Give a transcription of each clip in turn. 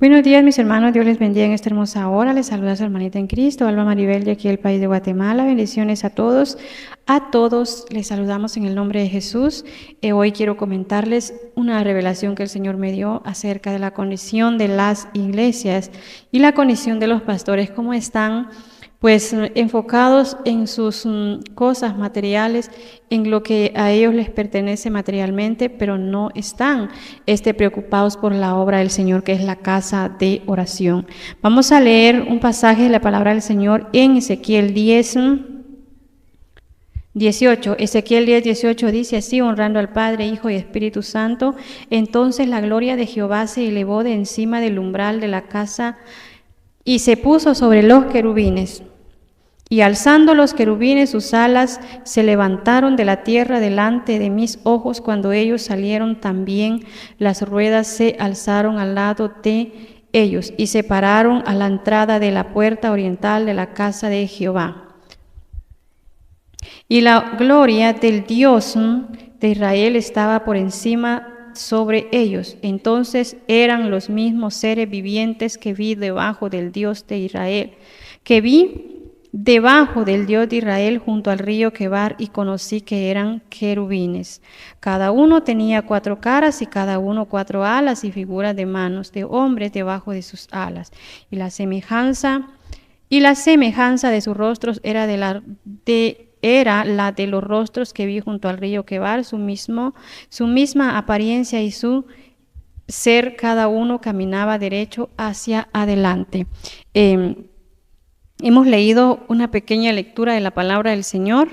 Buenos días, mis hermanos. Dios les bendiga en esta hermosa hora. Les saluda su hermanita en Cristo, Alba Maribel, de aquí del país de Guatemala. Bendiciones a todos. A todos les saludamos en el nombre de Jesús. Hoy quiero comentarles una revelación que el Señor me dio acerca de la condición de las iglesias y la condición de los pastores, cómo están pues enfocados en sus cosas materiales, en lo que a ellos les pertenece materialmente, pero no están preocupados por la obra del Señor, que es la casa de oración. Vamos a leer un pasaje de la palabra del Señor en Ezequiel 10:18. Ezequiel 10:18 dice así: honrando al Padre, Hijo y Espíritu Santo. Entonces la gloria de Jehová se elevó de encima del umbral de la casa y se puso sobre los querubines. Y alzando los querubines sus alas, se levantaron de la tierra delante de mis ojos. Cuando ellos salieron, también las ruedas se alzaron al lado de ellos y se pararon a la entrada de la puerta oriental de la casa de Jehová. Y la gloria del Dios de Israel estaba por encima sobre ellos. Entonces eran los mismos seres vivientes que vi debajo del Dios de Israel, debajo del Dios de Israel junto al río Quebar, y conocí que eran querubines. Cada uno tenía 4 caras y cada uno 4 alas y figuras de manos de hombres debajo de sus alas. Y la semejanza de sus rostros era la de los rostros que vi junto al río Quebar, su misma apariencia y su ser, cada uno caminaba derecho hacia adelante. Hemos leído una pequeña lectura de la palabra del Señor.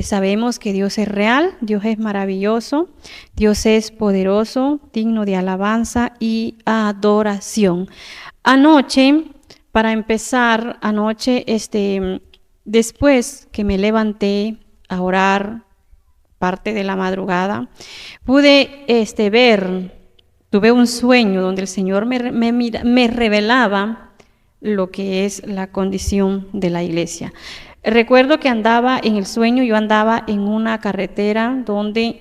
Sabemos que Dios es real, Dios es maravilloso, Dios es poderoso, digno de alabanza y adoración. Para empezar, después que me levanté a orar parte de la madrugada, tuve un sueño donde el Señor me revelaba lo que es la condición de la iglesia. Recuerdo que andaba en el sueño, yo andaba en una carretera donde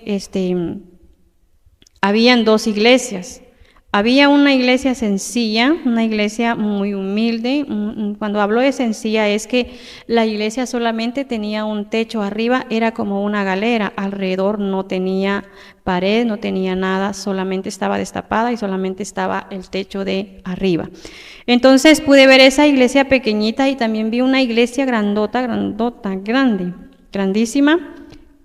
habían 2 iglesias. Había una iglesia sencilla, una iglesia muy humilde. Cuando hablo de sencilla es que la iglesia solamente tenía un techo arriba, era como una galera, alrededor no tenía pared, no tenía nada, solamente estaba destapada y solamente estaba el techo de arriba. Entonces pude ver esa iglesia pequeñita y también vi una iglesia grandísima,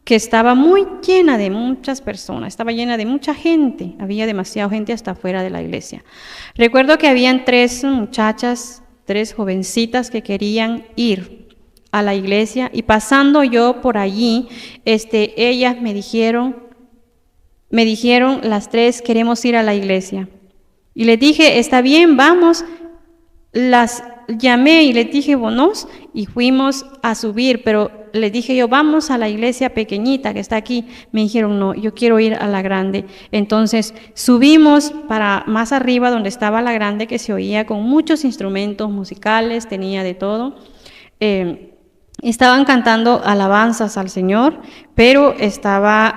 que estaba muy llena de muchas personas, estaba llena de mucha gente, había demasiada gente hasta afuera de la iglesia. Recuerdo que habían 3 muchachas, 3 jovencitas que querían ir a la iglesia, y pasando yo por allí, ellas me dijeron, las 3 queremos ir a la iglesia. Y les dije, está bien, vamos. Las llamé y les dije, vamos, y fuimos a subir, pero les dije yo, vamos a la iglesia pequeñita que está aquí. Me dijeron, no, yo quiero ir a la grande. Entonces subimos para más arriba donde estaba la grande, que se oía con muchos instrumentos musicales, tenía de todo. Estaban cantando alabanzas al Señor, pero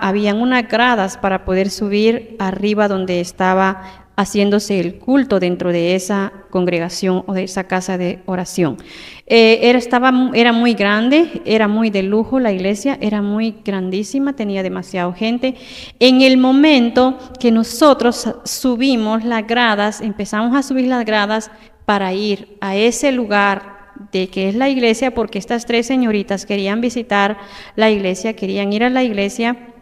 habían unas gradas para poder subir arriba donde estaba haciéndose el culto dentro de esa congregación o de esa casa de oración. Era muy grande, era muy de lujo la iglesia, era muy grandísima, tenía demasiada gente. En el momento que nosotros subimos las gradas, empezamos a subir las gradas para ir a ese lugar de que es la iglesia, porque estas 3 señoritas querían visitar la iglesia, querían ir a la iglesia.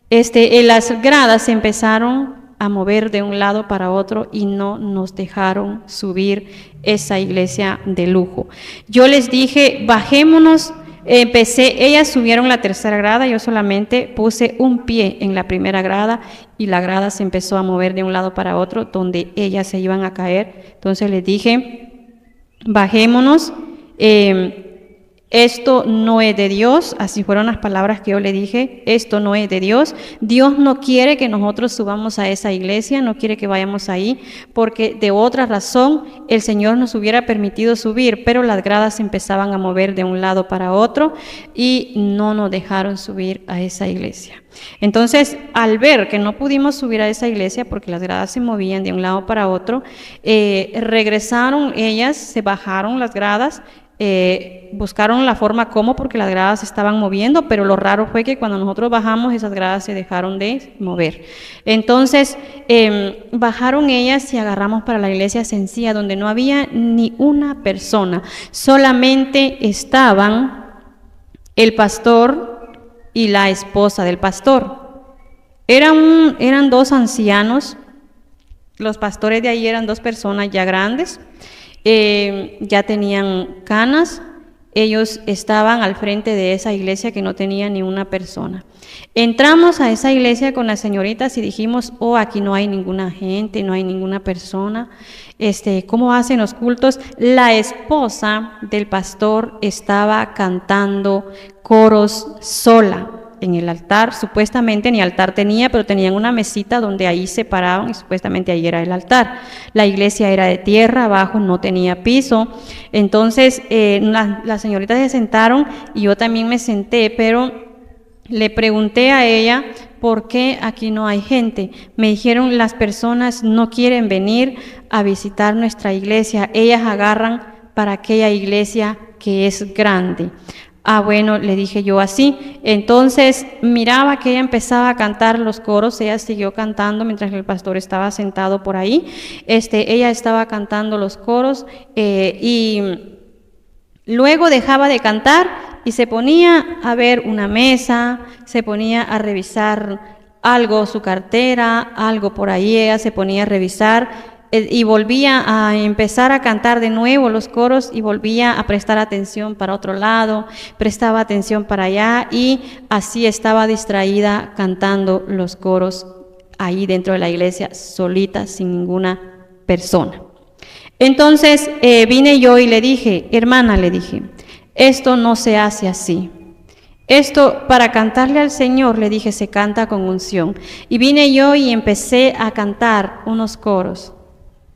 Las gradas se empezaron a mover de un lado para otro y no nos dejaron subir esa iglesia de lujo. Yo les dije, bajémonos. Ellas subieron la 3ª grada, yo solamente puse un pie en la 1ª grada y la grada se empezó a mover de un lado para otro donde ellas se iban a caer. Entonces les dije, bajémonos. esto no es de Dios, así fueron las palabras que yo le dije, esto no es de Dios. Dios no quiere que nosotros subamos a esa iglesia, no quiere que vayamos ahí, porque de otra razón el Señor nos hubiera permitido subir, pero las gradas se empezaban a mover de un lado para otro y no nos dejaron subir a esa iglesia. Entonces, al ver que no pudimos subir a esa iglesia porque las gradas se movían de un lado para otro, regresaron ellas, se bajaron las gradas, buscaron la forma como, porque las gradas se estaban moviendo, pero lo raro fue que cuando nosotros bajamos esas gradas se dejaron de mover. Entonces bajaron ellas y agarramos para la iglesia sencilla, donde no había ni una persona, solamente estaban el pastor y la esposa del pastor. Eran dos ancianos, los pastores de ahí eran dos personas ya grandes, ya tenían canas, ellos estaban al frente de esa iglesia que no tenía ni una persona. Entramos a esa iglesia con las señoritas y dijimos, oh, aquí no hay ninguna gente, no hay ninguna persona, ¿cómo hacen los cultos? La esposa del pastor estaba cantando coros sola en el altar, supuestamente ni altar tenía, pero tenían una mesita donde ahí se paraban y supuestamente ahí era el altar. La iglesia era de tierra, abajo no tenía piso. Entonces las señoritas se sentaron y yo también me senté, pero le pregunté a ella, ¿por qué aquí no hay gente? Me dijeron, las personas no quieren venir a visitar nuestra iglesia, ellas agarran para aquella iglesia que es grande. Ah, bueno, le dije yo así. Entonces miraba que ella empezaba a cantar los coros, ella siguió cantando mientras el pastor estaba sentado por ahí. Ella estaba cantando los coros y luego dejaba de cantar y se ponía a ver una mesa, se ponía a revisar algo, su cartera, algo por ahí, ella se ponía a revisar y volvía a empezar a cantar de nuevo los coros y volvía a prestar atención para otro lado, prestaba atención para allá y así estaba distraída cantando los coros ahí dentro de la iglesia, solita, sin ninguna persona. Entonces vine yo y le dije, hermana, le dije, esto no se hace así. Esto, para cantarle al Señor, le dije, se canta con unción. Y vine yo y empecé a cantar unos coros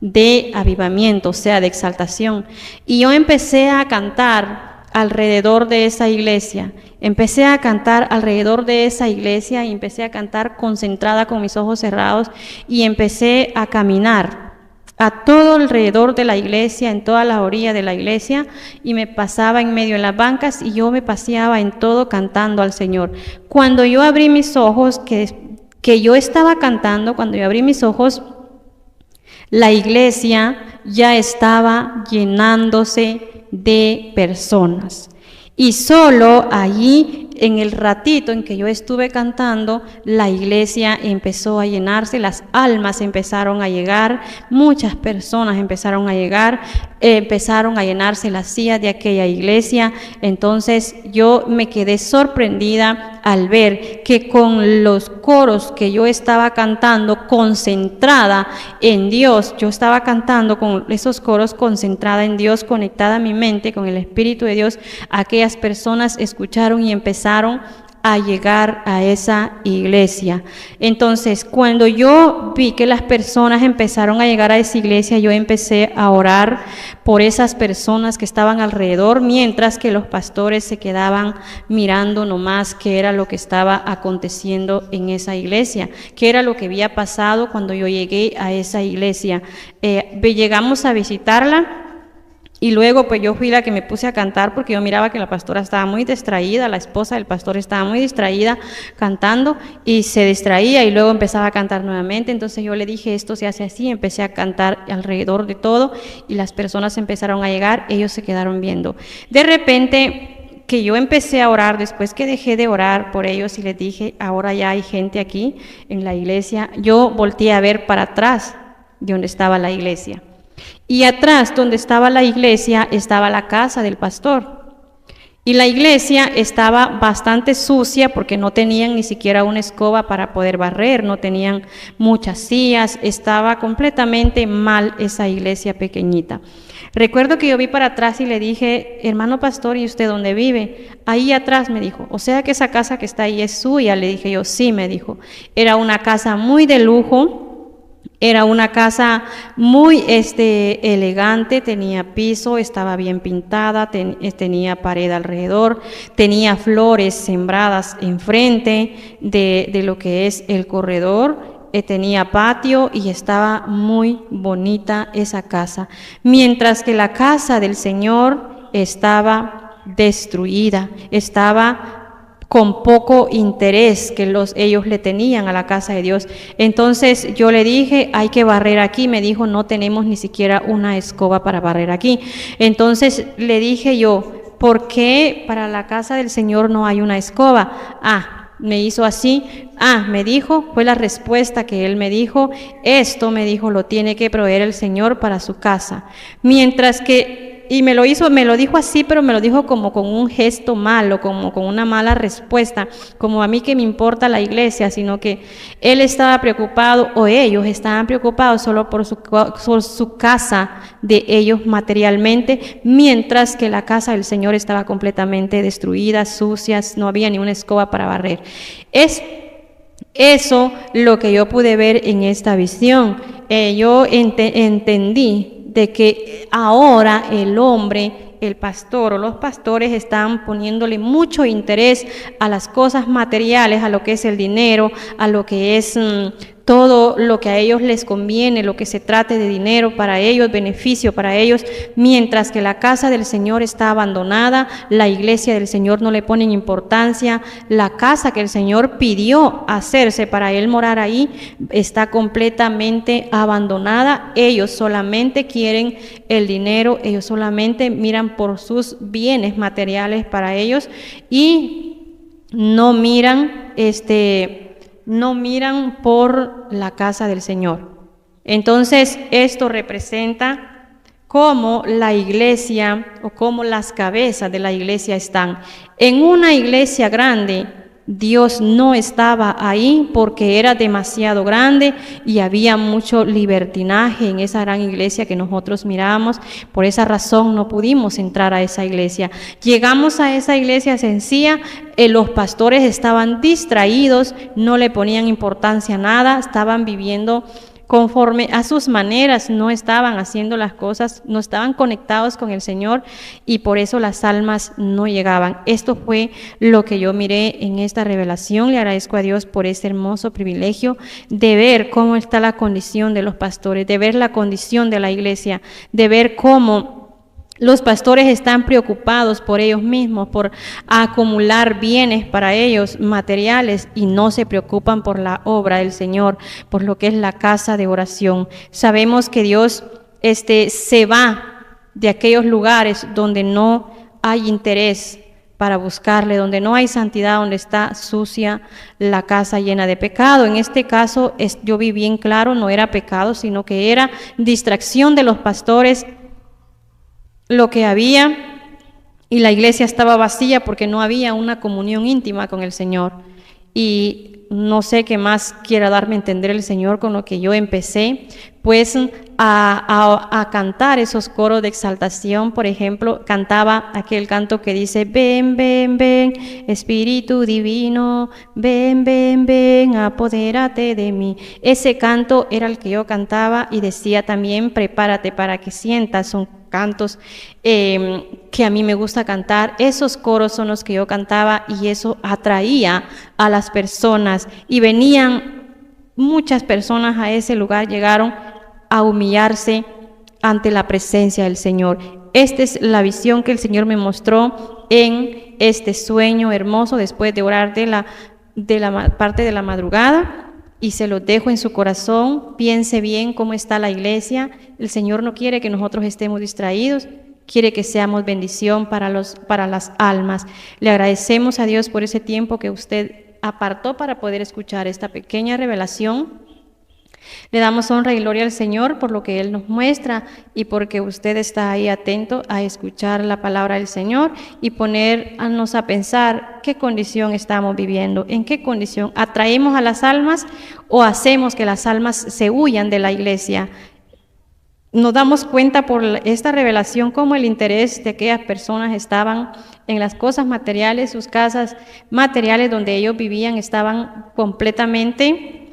de avivamiento, o sea, de exaltación. Y yo empecé a cantar alrededor de esa iglesia. Empecé a cantar alrededor de esa iglesia y empecé a cantar concentrada con mis ojos cerrados y empecé a caminar a todo alrededor de la iglesia, en toda la orilla de la iglesia, y me pasaba en medio de las bancas y yo me paseaba en todo cantando al Señor. Cuando yo abrí mis ojos, que yo estaba cantando, cuando yo abrí mis ojos, la iglesia ya estaba llenándose de personas. Y solo allí, en el ratito en que yo estuve cantando, la iglesia empezó a llenarse, las almas empezaron a llegar, muchas personas empezaron a llegar, empezaron a llenarse las sillas de aquella iglesia. Entonces yo me quedé sorprendida al ver que con los coros que yo estaba cantando, concentrada en Dios, yo estaba cantando con esos coros concentrada en Dios, conectada a mi mente con el Espíritu de Dios, aquellas personas escucharon y empezaron a llegar a esa iglesia. Entonces, cuando yo vi que las personas empezaron a llegar a esa iglesia, yo empecé a orar por esas personas que estaban alrededor, mientras que los pastores se quedaban mirando nomás qué era lo que estaba aconteciendo en esa iglesia, qué era lo que había pasado cuando yo llegué a esa iglesia. Llegamos a visitarla. Y luego pues yo fui la que me puse a cantar porque yo miraba que la pastora estaba muy distraída, la esposa del pastor estaba muy distraída cantando y se distraía y luego empezaba a cantar nuevamente. Entonces yo le dije, esto se hace así, empecé a cantar alrededor de todo y las personas empezaron a llegar, ellos se quedaron viendo. De repente que yo empecé a orar, después que dejé de orar por ellos y les dije, ahora ya hay gente aquí en la iglesia, yo volteé a ver para atrás de donde estaba la iglesia. Y atrás, donde estaba la iglesia, estaba la casa del pastor. Y la iglesia estaba bastante sucia porque no tenían ni siquiera una escoba para poder barrer, no tenían muchas sillas, estaba completamente mal esa iglesia pequeñita. Recuerdo que yo vi para atrás y le dije, hermano pastor, ¿y usted dónde vive? Ahí atrás, me dijo. O sea que esa casa que está ahí es suya. Le dije yo, sí, me dijo. Era una casa muy de lujo. Era una casa muy elegante, tenía piso, estaba bien pintada, tenía pared alrededor, tenía flores sembradas enfrente de lo que es el corredor, tenía patio y estaba muy bonita esa casa. Mientras que la casa del Señor estaba destruida, estaba con poco interés que ellos le tenían a la casa de Dios. Entonces yo le dije, hay que barrer aquí. Me dijo, no tenemos ni siquiera una escoba para barrer aquí. Entonces le dije yo, ¿por qué para la casa del Señor no hay una escoba? Me hizo así, me dijo, fue la respuesta que él me dijo, esto me dijo, lo tiene que proveer el Señor para su casa. Mientras que y me lo dijo así, pero me lo dijo como con un gesto malo, como con una mala respuesta, como a mí que me importa la iglesia, sino que él estaba preocupado, o ellos estaban preocupados solo por su casa de ellos materialmente, mientras que la casa del Señor estaba completamente destruida, sucia, no había ni una escoba para barrer. Es eso lo que yo pude ver en esta visión. Yo entendí de que ahora el hombre, el pastor o los pastores están poniéndole mucho interés a las cosas materiales, a lo que es el dinero, a lo que es todo lo que a ellos les conviene, lo que se trate de dinero para ellos, beneficio para ellos, mientras que la casa del Señor está abandonada, la iglesia del Señor no le ponen importancia, la casa que el Señor pidió hacerse para Él morar ahí está completamente abandonada. Ellos solamente quieren el dinero, ellos solamente miran por sus bienes materiales para ellos y no miran por la casa del Señor. Entonces, esto representa cómo la iglesia o cómo las cabezas de la iglesia están. En una iglesia grande, Dios no estaba ahí porque era demasiado grande y había mucho libertinaje en esa gran iglesia que nosotros mirábamos. Por esa razón no pudimos entrar a esa iglesia. Llegamos a esa iglesia sencilla, los pastores estaban distraídos, no le ponían importancia a nada, estaban viviendo conforme a sus maneras, no estaban haciendo las cosas, no estaban conectados con el Señor y por eso las almas no llegaban. Esto fue lo que yo miré en esta revelación. Le agradezco a Dios por este hermoso privilegio de ver cómo está la condición de los pastores, de ver la condición de la iglesia, de ver cómo los pastores están preocupados por ellos mismos, por acumular bienes para ellos, materiales, y no se preocupan por la obra del Señor, por lo que es la casa de oración. Sabemos que Dios se va de aquellos lugares donde no hay interés para buscarle, donde no hay santidad, donde está sucia la casa llena de pecado. En este caso, yo vi bien claro, no era pecado, sino que era distracción de los pastores lo que había, y la iglesia estaba vacía porque no había una comunión íntima con el Señor. Y no sé qué más quiera darme a entender el Señor con lo que yo empecé, pues a cantar esos coros de exaltación. Por ejemplo, cantaba aquel canto que dice: ven, ven, ven, Espíritu Divino, ven, ven, ven, apodérate de mí. Ese canto era el que yo cantaba y decía también: prepárate para que sientas. Son cantos que a mí me gusta cantar. Esos coros son los que yo cantaba y eso atraía a las personas y venían muchas personas a ese lugar, llegaron a humillarse ante la presencia del Señor. Esta es la visión que el Señor me mostró en este sueño hermoso después de orar de la parte de la madrugada, y se lo dejo en su corazón. Piense bien cómo está la iglesia. El Señor no quiere que nosotros estemos distraídos, quiere que seamos bendición para las almas. Le agradecemos a Dios por ese tiempo que usted apartó para poder escuchar esta pequeña revelación. Le damos honra y gloria al Señor por lo que Él nos muestra y porque usted está ahí atento a escuchar la palabra del Señor y ponernos a pensar qué condición estamos viviendo, en qué condición atraemos a las almas o hacemos que las almas se huyan de la iglesia. Nos damos cuenta por esta revelación cómo el interés de aquellas personas estaban en las cosas materiales, sus casas materiales donde ellos vivían estaban completamente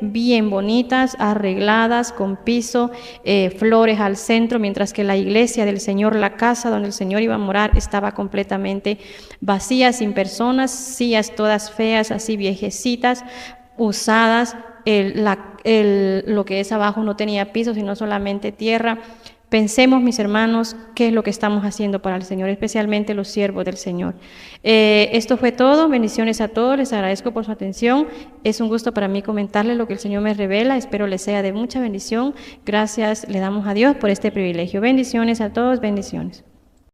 bien bonitas, arregladas, con piso, flores al centro, mientras que la iglesia del Señor, la casa donde el Señor iba a morar, estaba completamente vacía, sin personas, sillas todas feas, así viejecitas, usadas, lo que es abajo no tenía piso, sino solamente tierra. Pensemos, mis hermanos, qué es lo que estamos haciendo para el Señor, especialmente los siervos del Señor. Esto fue todo. Bendiciones a todos. Les agradezco por su atención. Es un gusto para mí comentarles lo que el Señor me revela. Espero les sea de mucha bendición. Gracias le damos a Dios por este privilegio. Bendiciones a todos. Bendiciones.